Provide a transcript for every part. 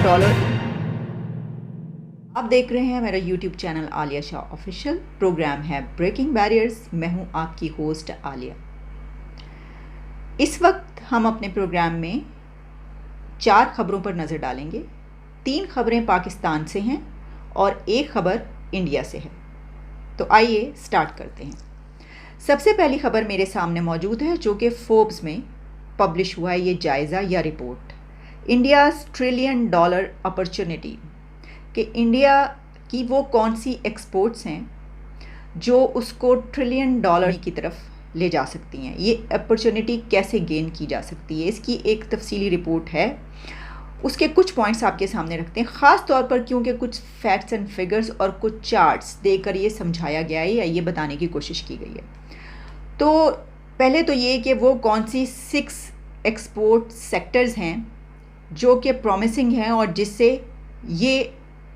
Dollar. आप देख रहे हैं मेरा YouTube channel Aliya Shah official. Program है ब्रेकिंग बैरियर्स। मैं हूं आपकी होस्ट आलिया। इस वक्त हम अपने प्रोग्राम में 4 खबरों पर नज़र डालेंगे। 3 खबरें पाकिस्तान से हैं और 1 खबर इंडिया से है। तो आइए स्टार्ट करते हैं। सबसे पहली खबर मेरे सामने मौजूद है जो कि फोर्ब्स में पब्लिश हुआ है। ये जायज़ा या रिपोर्ट, इंडियाज़ $1 ट्रिलियन अपॉर्चुनिटी, कि इंडिया की वो कौन सी एक्सपोर्ट्स हैं जो उसको $1 ट्रिलियन की तरफ ले जा सकती हैं। ये अपॉर्चुनिटी कैसे गेन की जा सकती है, इसकी एक तफसीली रिपोर्ट है। उसके कुछ पॉइंट्स आपके सामने रखते हैं, ख़ास तौर पर क्योंकि कुछ फैक्ट्स एंड फिगर्स और कुछ चार्ट्स देकर ये समझाया गया है या ये बताने की कोशिश की गई है। तो पहले तो ये कि वो कौन सी 6 एक्सपोर्ट सेक्टर्स हैं जो कि प्रॉमिसिंग हैं और जिससे ये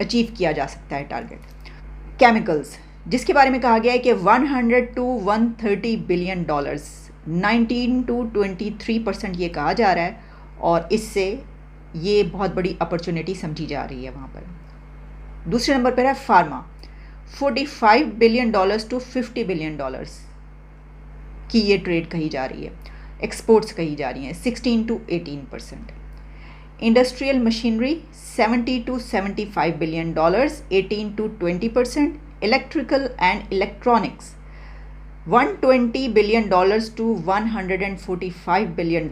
अचीव किया जा सकता है टारगेट। केमिकल्स, जिसके बारे में कहा गया है कि $100 to $130 बिलियन, 19 to 23% ये कहा जा रहा है और इससे ये बहुत बड़ी अपॉर्चुनिटी समझी जा रही है वहाँ पर। दूसरे नंबर पर है फार्मा, $45 बिलियन to $50 बिलियन की ये ट्रेड कही जा रही है, एक्सपोर्ट्स कही जा रही हैं 16 to 18%। Industrial machinery 70 to $75 billion, 18 to 20%। Electrical and electronics $120 billion to $145 billion,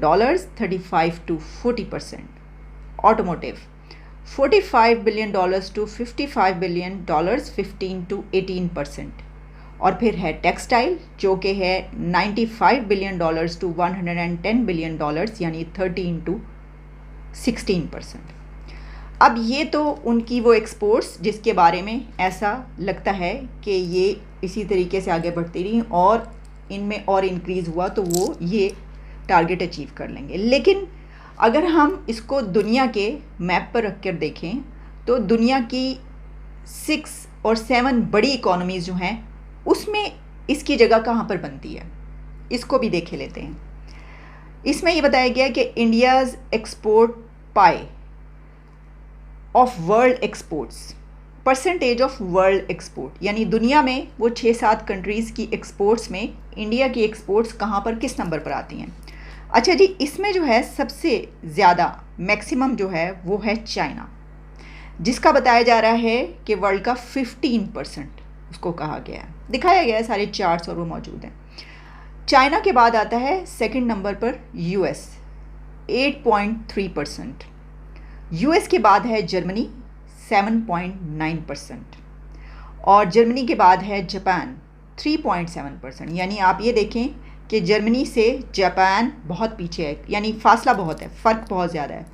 35 to 40%। Automotive $45 billion to $55 billion, 15 to 18%। और फिर है टेक्सटाइल जो कि है $95 बिलियन to $110 बिलियन, यानी 13 to 16%। अब ये तो उनकी वो एक्सपोर्ट्स जिसके बारे में ऐसा लगता है कि ये इसी तरीके से आगे बढ़ती रही और इनमें और इंक्रीज़ हुआ तो वो ये टारगेट अचीव कर लेंगे। लेकिन अगर हम इसको दुनिया के मैप पर रख कर देखें तो दुनिया की 6 और 7 बड़ी इकोनॉमीज़ जो हैं उसमें इसकी जगह कहाँ पर बनती है, इसको भी देखे लेते हैं। इसमें ये बताया गया है कि India's export pi of world exports, percentage of world export, यानी दुनिया में वो 6-7 कंट्रीज़ की एक्सपोर्ट्स में इंडिया की एक्सपोर्ट्स कहाँ पर किस नंबर पर आती हैं। अच्छा जी, इसमें जो है सबसे ज़्यादा मैक्सिमम जो है वो है चाइना, जिसका बताया जा रहा है कि वर्ल्ड का 15% उसको कहा गया है, दिखाया गया है, सारे चार्ट्स और वो मौजूद हैं। चाइना के बाद आता है सेकंड नंबर पर यूएस 8.3%। यूएस के बाद है जर्मनी 7.9% और जर्मनी के बाद है जापान 3.7%। यानी आप ये देखें कि जर्मनी से जापान बहुत पीछे है, यानी फासला बहुत है, फ़र्क बहुत ज़्यादा है।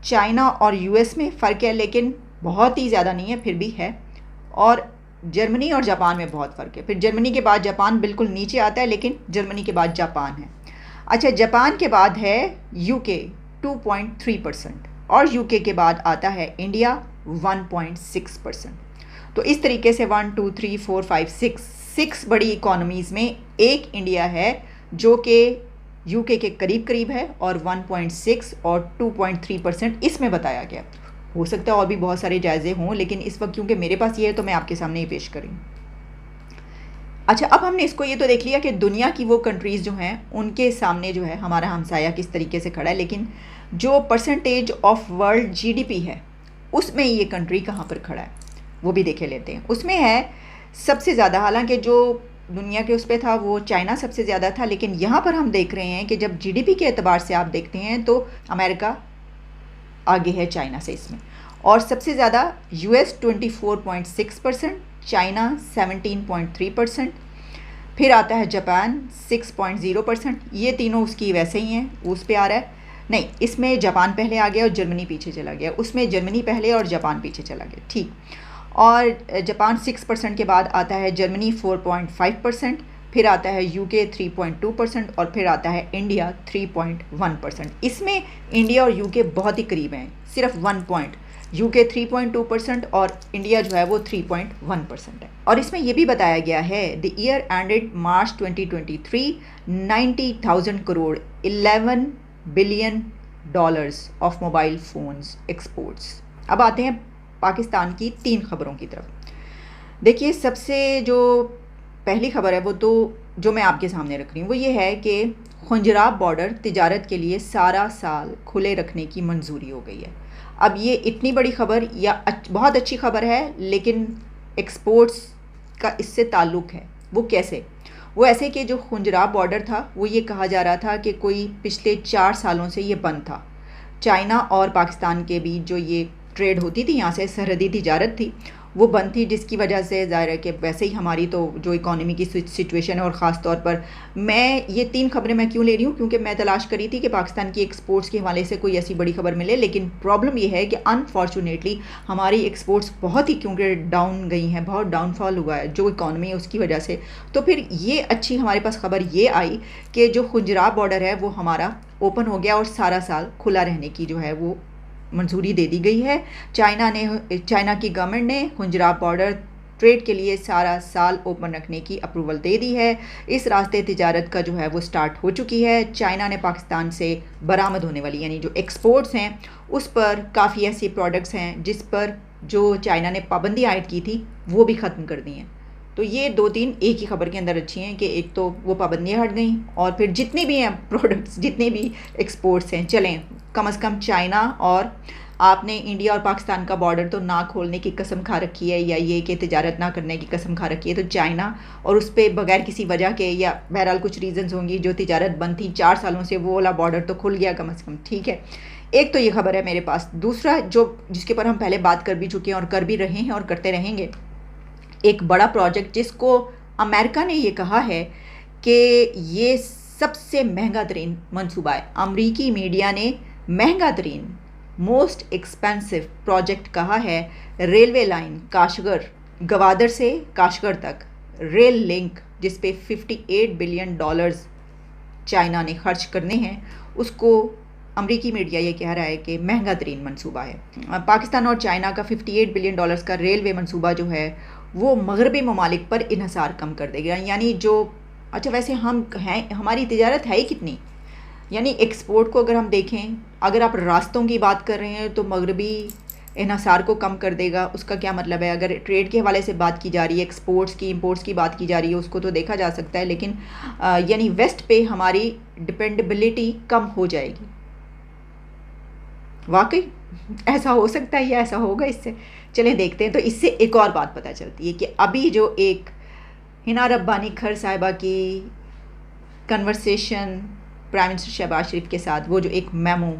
चाइना और यूएस में फ़र्क है लेकिन बहुत ही ज़्यादा नहीं है, फिर भी है। और जर्मनी और जापान में बहुत फ़र्क है। फिर जर्मनी के बाद जापान बिल्कुल नीचे आता है, लेकिन जर्मनी के बाद जापान है। अच्छा, जापान के बाद है यूके 2.3% और यूके के बाद आता है इंडिया 1.6%। तो इस तरीके से 1 2 3 4 5 6 बड़ी इकोनॉमीज़ में एक इंडिया है जो कि यूके के करीब करीब है और 1.6 और 2.3% इसमें बताया गया। हो सकता है और भी बहुत सारे जायज़े हों, लेकिन इस वक्त क्योंकि मेरे पास ये है तो मैं आपके सामने ये पेश करूँ। अच्छा, अब हमने इसको ये तो देख लिया कि दुनिया की वो कंट्रीज़ जो हैं उनके सामने जो है हमारा हमसाया किस तरीके से खड़ा है, लेकिन जो परसेंटेज ऑफ वर्ल्ड जीडीपी है उसमें ये कंट्री कहाँ पर खड़ा है वो भी देखे लेते हैं। उसमें है सबसे ज़्यादा, हालांकि जो दुनिया के उस पर था वो चाइना सबसे ज़्यादा था, लेकिन यहाँ पर हम देख रहे हैं कि जब जीडीपी के एतबार से आप देखते हैं तो अमेरिका आगे है चाइना से इसमें। और सबसे ज़्यादा यूएस 24.6%, चाइना 17.3%, फिर आता है जापान 6.0%। ये तीनों उसकी वैसे ही हैं, उस पे आ रहा है। नहीं, इसमें जापान पहले आ गया और जर्मनी पीछे चला गया, उसमें जर्मनी पहले और जापान पीछे चला गया, ठीक। और जापान 6% के बाद आता है जर्मनी 4.5%, फिर आता है यूके 3.2% और फिर आता है इंडिया 3.1%। इसमें इंडिया और यूके बहुत ही करीब हैं, सिर्फ 1 पॉइंट। यूके 3.2% और इंडिया जो है वो 3.1% है। और इसमें ये भी बताया गया है the year ended March 2023 90,000 crore $11 billion of mobile phones exports. अब आते हैं पाकिस्तान की 3 खबरों की तरफ। देखिए, सबसे जो पहली खबर है वो तो जो मैं आपके सामने रख रही हूँ वो ये है कि खुंजराब बॉर्डर तिजारत के लिए सारा साल खुले रखने की मंजूरी हो गई है। अब ये इतनी बड़ी खबर या बहुत अच्छी खबर है, लेकिन एक्सपोर्ट्स का इससे ताल्लुक़ है। वो कैसे? वो ऐसे कि जो खुंजराब बॉर्डर था वो ये कहा जा रहा था कि कोई पिछले 4 सालों से ये बंद था। चाइना और पाकिस्तान के बीच जो ये ट्रेड होती थी, यहाँ से सरहदी तिजारत थी, वो बंद थी, जिसकी वजह से ज़ाहिर है कि वैसे ही हमारी तो जो इकॉनमी की सिचुएशन है, और ख़ास तौर पर मैं ये 3 खबरें मैं क्यों ले रही हूँ, क्योंकि मैं तलाश करी थी कि पाकिस्तान की एक्सपोर्ट्स के हवाले से कोई ऐसी बड़ी खबर मिले, लेकिन प्रॉब्लम ये है कि अनफॉर्चुनेटली हमारी एक्सपोर्ट्स बहुत ही क्योंकि डाउन गई हैं, बहुत डाउनफॉल हुआ है जो इकॉनमी है उसकी वजह से। तो फिर ये अच्छी हमारे पास खबर ये आई कि जो खुंजराब बॉर्डर है वो हमारा ओपन हो गया और सारा साल खुला रहने की जो है वो मंजूरी दे दी गई है। चाइना की गवर्नमेंट ने खुंजराब बॉर्डर ट्रेड के लिए सारा साल ओपन रखने की अप्रूवल दे दी है। इस रास्ते तिजारत का जो है वो स्टार्ट हो चुकी है। चाइना ने पाकिस्तान से बरामद होने वाली यानी जो एक्सपोर्ट्स हैं उस पर काफ़ी ऐसी प्रोडक्ट्स हैं जिस पर जो चाइना ने पाबंदी आयद की थी वो भी ख़त्म कर दी हैं। तो ये 2-3 एक ही खबर के अंदर अच्छी हैं कि एक तो वो पाबंदियाँ हट गई, और फिर जितने भी हैं प्रोडक्ट्स, जितने भी एक्सपोर्ट्स हैं, चलें कम से कम चाइना और आपने इंडिया और पाकिस्तान का बॉर्डर तो ना खोलने की कसम खा रखी है, या ये कि तिजारत ना करने की कसम खा रखी है, तो चाइना और उस पर बगैर किसी वजह के या बहरहाल कुछ रीज़न्स होंगी जो तिजारत बंद थी 4 सालों से, वो वाला बॉर्डर तो खुल गया कम से कम, ठीक है। एक तो ये खबर है मेरे पास। दूसरा जो जिसके ऊपर हम पहले बात कर भी चुके हैं और कर भी रहे हैं और करते रहेंगे, एक बड़ा प्रोजेक्ट जिसको अमेरिका ने ये कहा है कि ये सबसे महंगा तरीन मंसूबा है। अमरीकी मीडिया ने महंगा तरीन, मोस्ट एक्सपेंसिव प्रोजेक्ट कहा है। रेलवे लाइन काशगर, गवादर से काशगर तक रेल लिंक, जिस पे $58 बिलियन चाइना ने खर्च करने हैं, उसको अमरीकी मीडिया ये कह रहा है कि महंगा तरीन मंसूबा है। पाकिस्तान और चाइना का $58 बिलियन का रेलवे मंसूबा जो है वो मगरबी ममालिक पर इन्हसार कम कर देगा। यानी जो अच्छा, वैसे हम हैं, हमारी तिजारत है ही कितनी, यानी एक्सपोर्ट को अगर हम देखें, अगर आप रास्तों की बात कर रहे हैं तो मगरबी इन्हसार को कम कर देगा। उसका क्या मतलब है? अगर ट्रेड के हवाले से बात की जा रही है, एक्सपोर्ट्स की, इंपोर्ट्स की बात की जा रही है, उसको तो देखा जा सकता है, लेकिन यानी वेस्ट पे हमारी डिपेंडेबिलिटी कम हो जाएगी। वाकई ऐसा हो सकता है या ऐसा होगा? इससे चलें देखते हैं। तो इससे एक और बात पता चलती है कि अभी जो एक हिना रब्बानी खर साहिबा की कन्वर्सेशन प्राइम मिनिस्टर शहबाज शरीफ के साथ, वो जो एक मेमो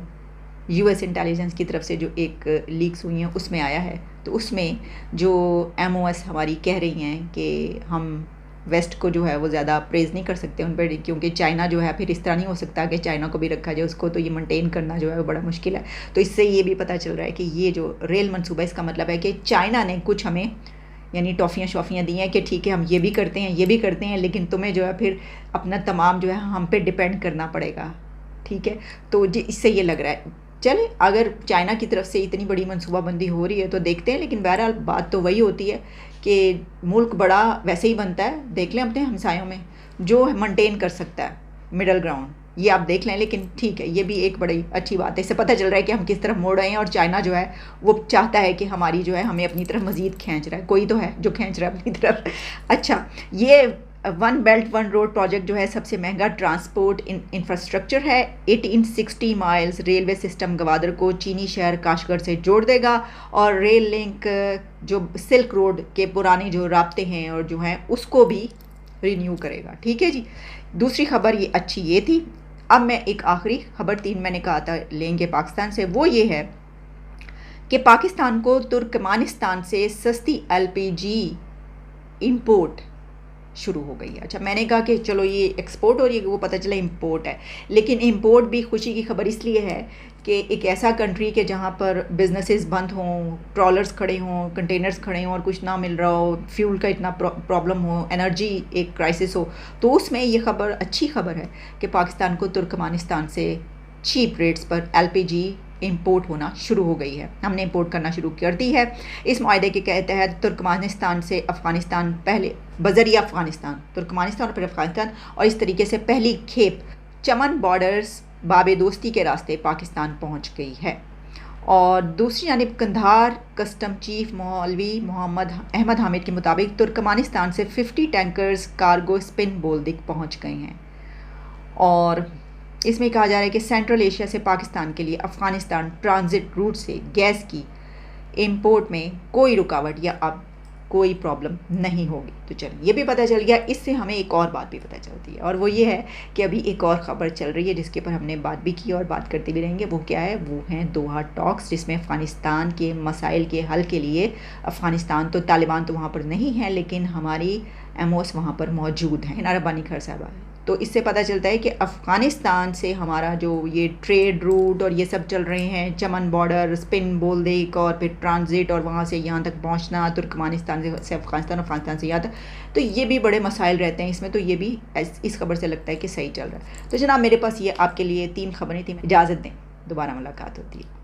यूएस इंटेलिजेंस की तरफ से जो एक लीक्स हुई हैं उसमें आया है, तो उसमें जो MOS हमारी कह रही हैं कि हम वेस्ट को जो है वो ज़्यादा प्रेज़ नहीं कर सकते उन पर, क्योंकि चाइना जो है फिर इस तरह नहीं हो सकता कि चाइना को भी रखा जाए, उसको तो ये मेंटेन करना जो है वो बड़ा मुश्किल है। तो इससे ये भी पता चल रहा है कि ये जो रेल मंसूबा, इसका मतलब है कि चाइना ने कुछ हमें यानी टॉफ़ियाँ दी हैं कि ठीक है हम ये भी करते हैं, ये भी करते हैं, लेकिन तुम्हें जो है फिर अपना तमाम जो है हम पे डिपेंड करना पड़ेगा, ठीक है। तो इससे ये लग रहा है, चले अगर चाइना की तरफ से इतनी बड़ी मनसूबाबंदी हो रही है तो देखते हैं, लेकिन बहरहाल बात तो वही होती है कि मुल्क बड़ा वैसे ही बनता है। देख लें अपने हमसायों में जो मेंटेन कर सकता है मिडल ग्राउंड, ये आप देख लें। लेकिन ठीक है, ये भी एक बड़ी अच्छी बात है, इससे पता चल रहा है कि हम किस तरफ मोड़ रहे हैं, और चाइना जो है वो चाहता है कि हमारी जो है हमें अपनी तरफ मज़ीद खींच रहा है। कोई तो है जो खींच रहा है अपनी तरफ। अच्छा, ये one belt one road project जो है सबसे महंगा ट्रांसपोर्ट इंफ्रास्ट्रक्चर है। 1860 माइल्स रेलवे सिस्टम गवादर को चीनी शहर काशगर से जोड़ देगा, और रेल लिंक जो सिल्क रोड के पुराने जो राब्ते हैं और जो हैं उसको भी रिन्यू करेगा, ठीक है जी। दूसरी खबर ये अच्छी ये थी। अब मैं एक आखिरी खबर 3 मैंने कहा था लेंगे पाकिस्तान से, वो ये है कि पाकिस्तान को तुर्कमानिस्तान से सस्ती LPG इंपोर्ट शुरू हो गई है। अच्छा, मैंने कहा कि चलो ये एक्सपोर्ट और ये वो पता चला इंपोर्ट है, लेकिन इंपोर्ट भी खुशी की खबर इसलिए है कि एक ऐसा कंट्री के जहाँ पर बिजनेसेस बंद हों, ट्रॉलर्स खड़े हों, कंटेनर्स खड़े हों और कुछ ना मिल रहा हो, फ्यूल का इतना प्रॉब्लम हो, एनर्जी एक क्राइसिस हो, तो उसमें ये खबर अच्छी खबर है कि पाकिस्तान को तुर्कमानिस्तान से चीप रेट्स पर LPG इंपोर्ट होना शुरू हो गई है। हमने इंपोर्ट करना शुरू कर दी है। इस मुआहदे के तहत तुर्कमानिस्तान से अफ़गानिस्तान पहले बज़रिया अफ़गानिस्तान, तुर्कमानिस्तान और फिर अफ़गानिस्तान, और इस तरीके से पहली खेप चमन बॉर्डर्स बाबे दोस्ती के रास्ते पाकिस्तान पहुंच गई है। और दूसरी जानिब कंधार कस्टम चीफ मौलवी मोहम्मद अहमद हामिद के मुताबिक तुर्कमानिस्तान से 50 टैंकर्स कार्गो स्पिन बोल्दिक पहुंच गए हैं। और इसमें कहा जा रहा है कि सेंट्रल एशिया से पाकिस्तान के लिए अफ़गानिस्तान ट्रांजिट रूट से गैस की इंपोर्ट में कोई रुकावट या अब कोई प्रॉब्लम नहीं होगी। तो चलिए ये भी पता चल गया। इससे हमें एक और बात भी पता चलती है और वो ये है कि अभी एक और ख़बर चल रही है जिसके ऊपर हमने बात भी की और बात करते भी रहेंगे। वो क्या है? वो हैं दोहा टॉक्स, जिसमें अफ़गानिस्तान के मसाइल के हल के लिए अफ़गानिस्तान तो तालिबान तो वहाँ पर नहीं है लेकिन हमारी एमओस वहाँ पर मौजूद हैं, नाराबानी खर साहबा। तो इससे पता चलता है कि अफ़गानिस्तान से हमारा जो ये ट्रेड रूट और ये सब चल रहे हैं, चमन बॉर्डर, स्पिन बोल्दिक और फिर ट्रांजिट और वहाँ से यहाँ तक पहुँचना, तुर्कमानिस्तान से अफ़गानिस्तान, अफ़गानिस्तान से यहाँ तक, तो ये भी बड़े मसाइल रहते हैं इसमें। तो ये भी इस खबर से लगता है कि सही चल रहा है। तो जनाब मेरे पास ये आपके लिए 3 खबरें थी। इजाज़त दें, दोबारा मुलाकात होती है।